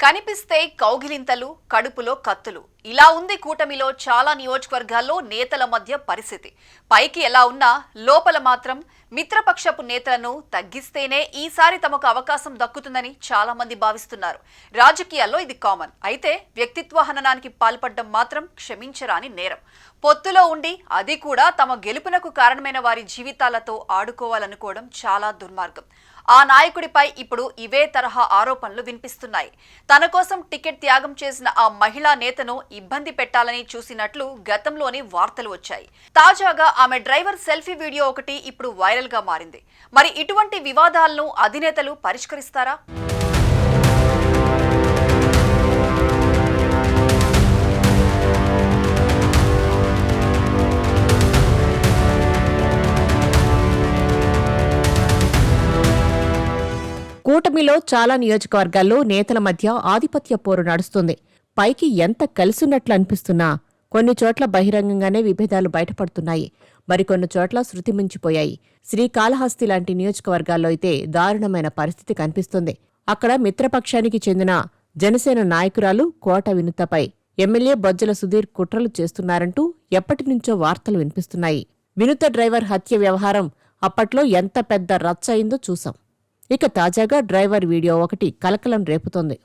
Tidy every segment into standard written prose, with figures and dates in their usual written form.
కనిపిస్తే కౌగిలింతలు, కడుపులో కత్తులు. ఇలా ఉంది కూటమిలో చాలా నియోజకవర్గాల్లో నేతల మధ్య పరిస్థితి. పైకి ఎలా ఉన్నా లోపల మాత్రం మిత్రపక్షపు నేతలను తగ్గిస్తేనే ఈసారి తమకు అవకాశం దక్కుతుందని చాలా మంది భావిస్తున్నారు. రాజకీయాల్లో ఇది కామన్. అయితే వ్యక్తిత్వ హననానికి పాల్పడడం మాత్రం క్షమించరాని నేరం. పొత్తులో ఉండి అది కూడా తమ గెలుపునకు కారణమైన వారి జీవితాలతో ఆడుకోవాలనుకోవడం చాలా దుర్మార్గం. ఆ నాయకుడిపై ఇప్పుడు ఇవే తరహా ఆరోపణలు వినిపిస్తున్నాయి. తన కోసం టికెట్ త్యాగం చేసిన ఆ మహిళా నేతను ఇబ్బంది పెట్టాలని చూసినట్లు గతంలోని వార్తలు వచ్చాయి. తాజాగా ఆమె డ్రైవర్ సెల్ఫీ వీడియో ఒకటి ఇప్పుడు వైరల్ గా మారింది. మరి ఇటువంటి వివాదాలను అధినేతలు పరిష్కరిస్తారా? కూటమిలో చాలా నియోజకవర్గాల్లో నేతల మధ్య ఆధిపత్య పోరు నడుస్తుంది. పైకి ఎంత కలిసున్నట్లు అనిపిస్తున్నా కొన్ని చోట్ల బహిరంగంగానే విభేదాలు బయటపడుతున్నాయి. మరికొన్ని చోట్ల శృతి మించిపోయాయి. శ్రీకాళహస్తి లాంటి నియోజకవర్గాల్లో అయితే దారుణమైన పరిస్థితి కనిపిస్తుంది. అక్కడ మిత్రపక్షానికి చెందిన జనసేన నాయకురాలు కోట వినుతపై ఎమ్మెల్యే బొజ్జల సుధీర్ కుట్రలు చేస్తున్నారంటూ ఎప్పటినుంచో వార్తలు వినిపిస్తున్నాయి. వినుత డ్రైవర్ హత్య వ్యవహారం అప్పట్లో ఎంత పెద్ద రచ్చ అయిందో చూసాం. ఇక తాజాగా డ్రైవర్ వీడియో ఒకటి కలకలం రేపుతోంది.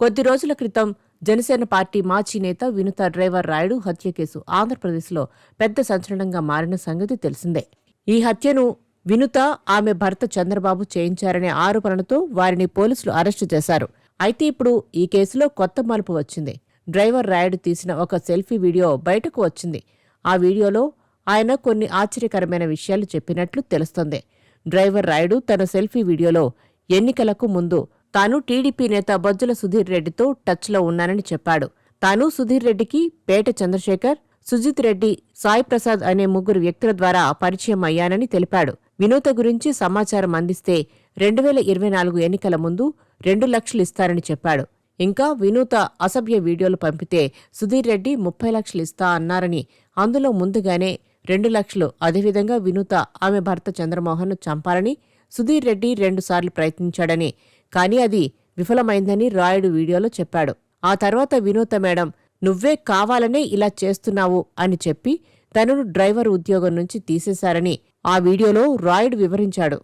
కొద్ది రోజుల క్రితం జనసేన పార్టీ మాజీ నేత వినుత డ్రైవర్ రాయుడు హత్య కేసు ఆంధ్రప్రదేశ్లో పెద్ద సంచలనంగా మారిన సంగతి తెలిసిందే. ఈ హత్యను వినుత, ఆమె భర్త చంద్రబాబు చేయించారనే ఆరోపణలతో వారిని పోలీసులు అరెస్టు చేశారు. అయితే ఇప్పుడు ఈ కేసులో కొత్త మలుపు వచ్చింది. డ్రైవర్ రాయుడు తీసిన ఒక సెల్ఫీ వీడియో బయటకు వచ్చింది. ఆ వీడియోలో ఆయన కొన్ని ఆశ్చర్యకరమైన విషయాలు చెప్పినట్లు తెలుస్తోంది. డ్రైవర్ రాయుడు తన సెల్ఫీ వీడియోలో ఎన్నికలకు ముందు తాను టీడీపీ నేత బొజ్జల సుధీర్ రెడ్డితో టచ్లో ఉన్నానని చెప్పాడు. తాను సుధీర్ రెడ్డికి పేట చంద్రశేఖర్, సుజిత్ రెడ్డి, సాయి ప్రసాద్ అనే ముగ్గురు వ్యక్తుల ద్వారా పరిచయం అయ్యానని తెలిపాడు. వినూత గురించి సమాచారం అందిస్తే 2024 ఎన్నికల ముందు 2 లక్షలు ఇస్తారని చెప్పాడు. ఇంకా వినూత అసభ్య వీడియోలు పంపితే సుధీర్ రెడ్డి 30 లక్షలు ఇస్తా అన్నారని, అందులో ముందుగానే 2 లక్షలు, అదేవిధంగా వినూత ఆమె భర్త చంద్రమోహన్ను చంపాలని సుధీర్ రెడ్డి 2 సార్లు ప్రయత్నించాడని, కానీ అది విఫలమైందని రాయుడు వీడియోలో చెప్పాడు. ఆ తర్వాత వినూత మేడం నువ్వే కావాలనే ఇలా చేస్తున్నావు అని చెప్పి తనను డ్రైవర్ ఉద్యోగం నుంచి తీసేశారని ఆ వీడియోలో రాయుడు వివరించాడు.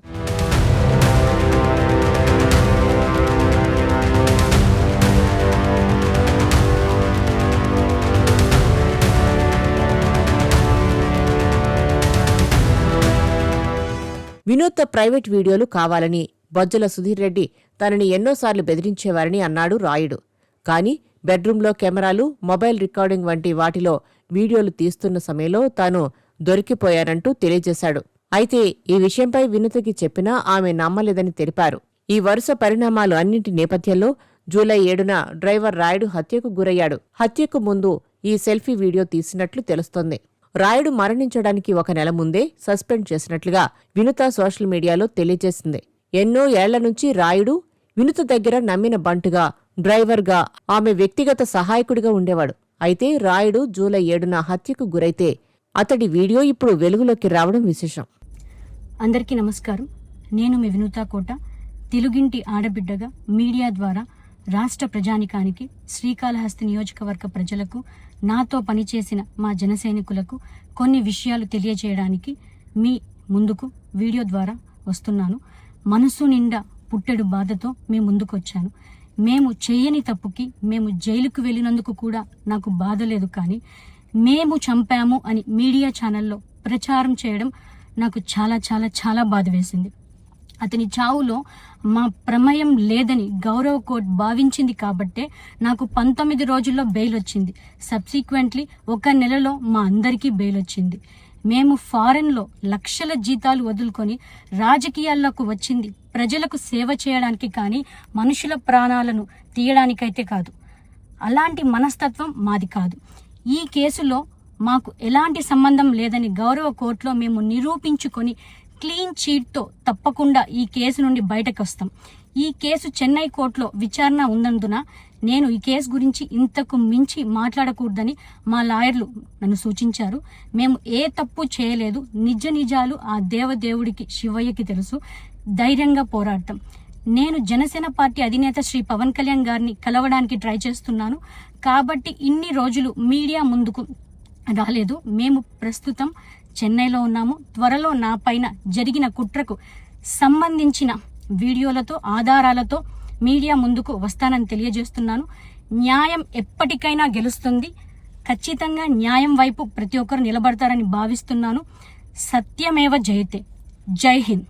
వినూత ప్రైవేట్ వీడియోలు కావాలని బొజ్జల సుధీర్ రెడ్డి తనని ఎన్నోసార్లు బెదిరించేవారని అన్నాడు రాయుడు. కాని బెడ్రూంలో కెమెరాలు, మొబైల్ రికార్డింగ్ వంటి వాటిలో వీడియోలు తీస్తున్న సమయంలో తాను దొరికిపోయానంటూ తెలియజేశాడు. అయితే ఈ విషయంపై వినూతకి చెప్పినా ఆమె నమ్మలేదని తెలిపారు. ఈ వరుస పరిణామాలు అన్నింటి నేపథ్యంలో జూలై 7న డ్రైవర్ రాయుడు హత్యకు గురయ్యాడు. హత్యకు ముందు ఈ సెల్ఫీ వీడియో తీసినట్లు తెలుస్తోంది. రాయుడు మరణించడానికి 1 నెల ముందే సస్పెండ్ చేసినట్లుగా వినూత సోషల్ మీడియాలో తెలియజేసింది. ఎన్నో ఏళ్ల నుంచి రాయుడు వినూత దగ్గర నమ్మిన బంటుగా, డ్రైవర్గా, ఆమె వ్యక్తిగత సహాయకుడిగా ఉండేవాడు. అయితే రాయుడు జూలై 7న హత్యకు గురైతే అతడి వీడియో ఇప్పుడు వెలుగులోకి రావడం విశేషం. అందరికీ నమస్కారం. నేను మీ వినూత కోట. తెలుగింటి ఆడబిడ్డగా మీడియా ద్వారా రాష్ట్ర ప్రజానికానికి, శ్రీకాళహస్తి నియోజకవర్గ ప్రజలకు, నాతో పనిచేసిన మా జనసైనికులకు కొన్ని విషయాలు తెలియజేయడానికి మీ ముందుకు వీడియో ద్వారా వస్తున్నాను. మనసు నిండా పుట్టెడు బాధతో మీ ముందుకు వచ్చాను. మేము చేయని తప్పుకి మేము జైలుకు వెళ్ళినందుకు కూడా నాకు బాధ లేదు, కానీ మేము చంపాము అని మీడియా ఛానల్లో ప్రచారం చేయడం నాకు చాలా చాలా చాలా బాధ వేసింది. అతని చావులో మా ప్రమేయం లేదని గౌరవ కోర్టు భావించింది కాబట్టే నాకు 19 రోజుల్లో బెయిల్ వచ్చింది. సబ్సిక్వెంట్లీ 1 నెలలో మా అందరికీ బెయిల్ వచ్చింది. మేము ఫారెన్లో లక్షల జీతాలు వదులుకొని రాజకీయాల్లోకి వచ్చింది ప్రజలకు సేవ చేయడానికి, కానీ మనుషుల ప్రాణాలను తీయడానికైతే కాదు. అలాంటి మనస్తత్వం మాది కాదు. ఈ కేసులో మాకు ఎలాంటి సంబంధం లేదని గౌరవ కోర్టులో మేము నిరూపించుకొని క్లీన్ చీట్తో తప్పకుండా ఈ కేసు నుండి బయటకు వస్తాం. ఈ కేసు చెన్నై కోర్టులో విచారణ ఉన్నందున నేను ఈ కేసు గురించి ఇంతకు మించి మాట్లాడకూడదని మా లాయర్లు నన్ను సూచించారు. మేము ఏ తప్పు చేయలేదు, నిజ నిజాలు ఆ దేవదేవుడికి శివయ్యకి తెలుసు. ధైర్యంగా పోరాడతాం. నేను జనసేన పార్టీ అధినేత శ్రీ పవన్ కళ్యాణ్ గారిని కలవడానికి ట్రై చేస్తున్నాను కాబట్టి ఇన్ని రోజులు మీడియా ముందుకు రాలేదు. మేము ప్రస్తుతం చెన్నైలో ఉన్నాము. త్వరలో నా పైన జరిగిన కుట్రకు సంబంధించిన వీడియోలతో ఆధారాలతో మీడియా ముందుకు వస్తానని తెలియజేస్తున్నాను. న్యాయం ఎప్పటికైనా గెలుస్తుంది. ఖచ్చితంగా న్యాయం వైపు ప్రతి ఒక్కరు నిలబడతారని భావిస్తున్నాను. సత్యమేవ జయతే. జై హింద్.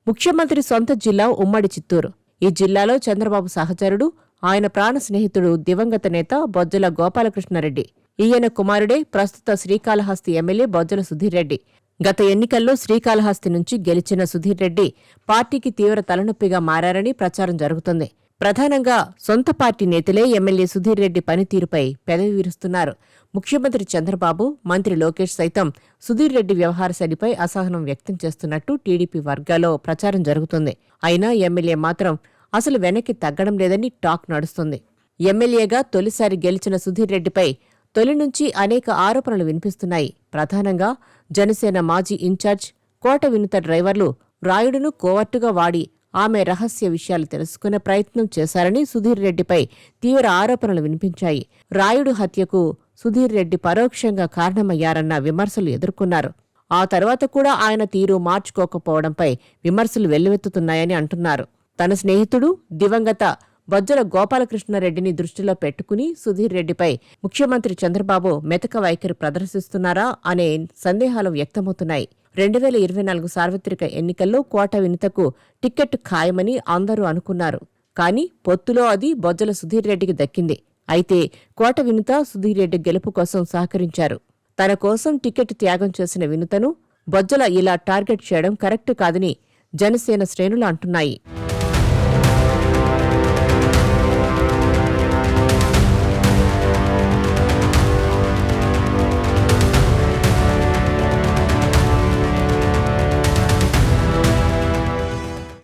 ముఖ్యమంత్రి సొంత జిల్లా ఉమ్మడి చిత్తూరు. ఈ జిల్లాలో చంద్రబాబు సహచరుడు, ఆయన ప్రాణ స్నేహితుడు దివంగత నేత బొజ్జల గోపాలకృష్ణారెడ్డి. ఈయన కుమారుడే ప్రస్తుత శ్రీకాళహస్తి ఎమ్మెల్యే బొజ్జల సుధీర్ రెడ్డి. గత ఎన్నికల్లో శ్రీకాళహస్తి నుంచి గెలిచిన సుధీర్ రెడ్డి పార్టీకి తీవ్ర తలనొప్పిగా మారారని ప్రచారం జరుగుతోంది. ప్రధానంగా సొంత పార్టీ నేతలే ఎమ్మెల్యే సుధీర్ రెడ్డి పనితీరుపై పెదవి విరుస్తున్నారు. ముఖ్యమంత్రి చంద్రబాబు, మంత్రి లోకేష్ సైతం సుధీర్ రెడ్డి వ్యవహార శైలిపై అసహనం వ్యక్తం చేస్తున్నట్టు టీడీపీ వర్గాల్లో ప్రచారం జరుగుతుంది. అయినా ఎమ్మెల్యే మాత్రం అసలు వెనక్కి తగ్గడం లేదని టాక్ నడుస్తుంది. ఎమ్మెల్యేగా తొలిసారి గెలిచిన సుధీర్ రెడ్డిపై తొలి నుంచి అనేక ఆరోపణలు వినిపిస్తున్నాయి. ప్రధానంగా జనసేన మాజీ ఇన్ఛార్జ్ కోట వినుత డ్రైవర్లు రాయుడును కోవర్టుగా వాడి ఆమె రహస్య విషయాలు తెలుసుకునే ప్రయత్నం చేశారని సుధీర్ రెడ్డిపై తీవ్ర ఆరోపణలు వినిపించాయి. రాయుడు హత్యకు సుధీర్ రెడ్డి పరోక్షంగా కారణమయ్యారన్న విమర్శలు ఎదుర్కొన్నారు. ఆ తర్వాత కూడా ఆయన తీరు మార్చుకోకపోవడంపై విమర్శలు వెల్లువెత్తుతున్నాయని అంటున్నారు. తన స్నేహితుడు దివంగత బొజ్జల గోపాలకృష్ణారెడ్డిని దృష్టిలో పెట్టుకుని సుధీర్ రెడ్డిపై ముఖ్యమంత్రి చంద్రబాబు మెతక వైఖరి ప్రదర్శిస్తున్నారా అనే సందేహాలు వ్యక్తమవుతున్నాయి. 2024 సార్వత్రిక ఎన్నికల్లో కోట వినుతకు టిక్కెట్ ఖాయమని అందరూ అనుకున్నారు. కానీ పొత్తులో అది బొజ్జల సుధీర్ రెడ్డికి దక్కింది. అయితే కోట వినుత సుధీర్ రెడ్డి గెలుపు కోసం సహకరించారు. తన కోసం టికెట్ త్యాగం చేసిన వినుతను బొజ్జల ఇలా టార్గెట్ చేయడం కరెక్ట్ కాదని జనసేన శ్రేణులు అంటున్నాయి.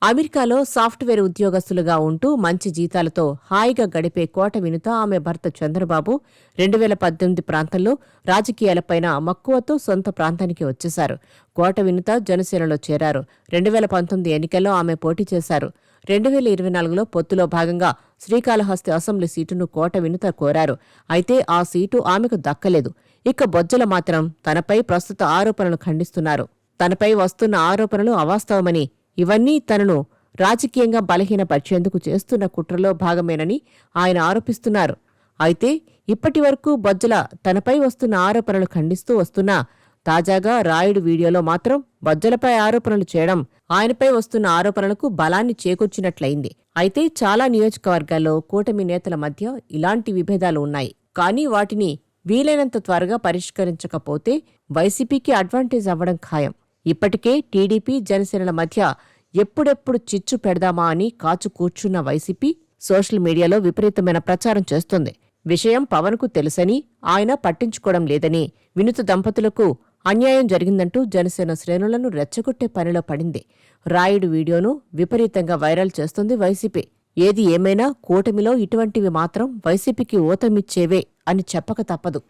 అమెరికాలో సాఫ్ట్వేర్ ఉద్యోగస్తులుగా ఉంటూ మంచి జీతాలతో హాయిగా గడిపే కోట వినుత ఆమె భర్త చంద్రబాబు 2018 ప్రాంతంలో రాజకీయాలపైన మక్కువతో సొంత ప్రాంతానికి వచ్చేశారు. కోట వినుత జనసేనలో చేరారు. 2019 ఎన్నికల్లో ఆమె పోటీ చేశారు. 2024లో పొత్తులో భాగంగా శ్రీకాళహస్తి అసెంబ్లీ సీటును కోట వినుత కోరారు. అయితే ఆ సీటు ఆమెకు దక్కలేదు. ఇక బొజ్జల మాత్రం తనపై ప్రస్తుత ఆరోపణలు ఖండిస్తున్నారు. తనపై వస్తున్న ఆరోపణలు అవాస్తవమని, ఇవన్నీ తనను రాజకీయంగా బలహీనపరిచేందుకు చేస్తున్న కుట్రలో భాగమేనని ఆయన ఆరోపిస్తున్నారు. అయితే ఇప్పటివరకు బొజ్జల తనపై వస్తున్న ఆరోపణలు ఖండిస్తూ వస్తున్నా తాజాగా రాయుడు వీడియోలో మాత్రం బొజ్జలపై ఆరోపణలు చేయడం ఆయనపై వస్తున్న ఆరోపణలకు బలాన్ని చేకూర్చినట్లయింది. అయితే చాలా నియోజకవర్గాల్లో కూటమి నేతల మధ్య ఇలాంటి విభేదాలు ఉన్నాయి. కానీ వాటిని వీలైనంత త్వరగా పరిష్కరించకపోతే వైసీపీకి అడ్వాంటేజ్ అవ్వడం ఖాయం. ఇప్పటికే టీడీపీ, జనసేనల మధ్య ఎప్పుడెప్పుడు చిచ్చు పెడదామా అని కాచు కూర్చున్న వైసీపీ సోషల్ మీడియాలో విపరీతమైన ప్రచారం చేస్తోంది. విషయం పవన్కు తెలుసని, ఆయన పట్టించుకోవడం లేదని, వినుత దంపతులకు అన్యాయం జరిగిందంటూ జనసేన శ్రేణులను రెచ్చగొట్టే పనిలో పడింది. రాయుడు వీడియోను విపరీతంగా వైరల్ చేస్తోంది వైసీపీ. ఏది ఏమైనా కూటమిలో ఇటువంటివి మాత్రం వైసీపీకి ఊతమిచ్చేవే అని చెప్పక తప్పదు.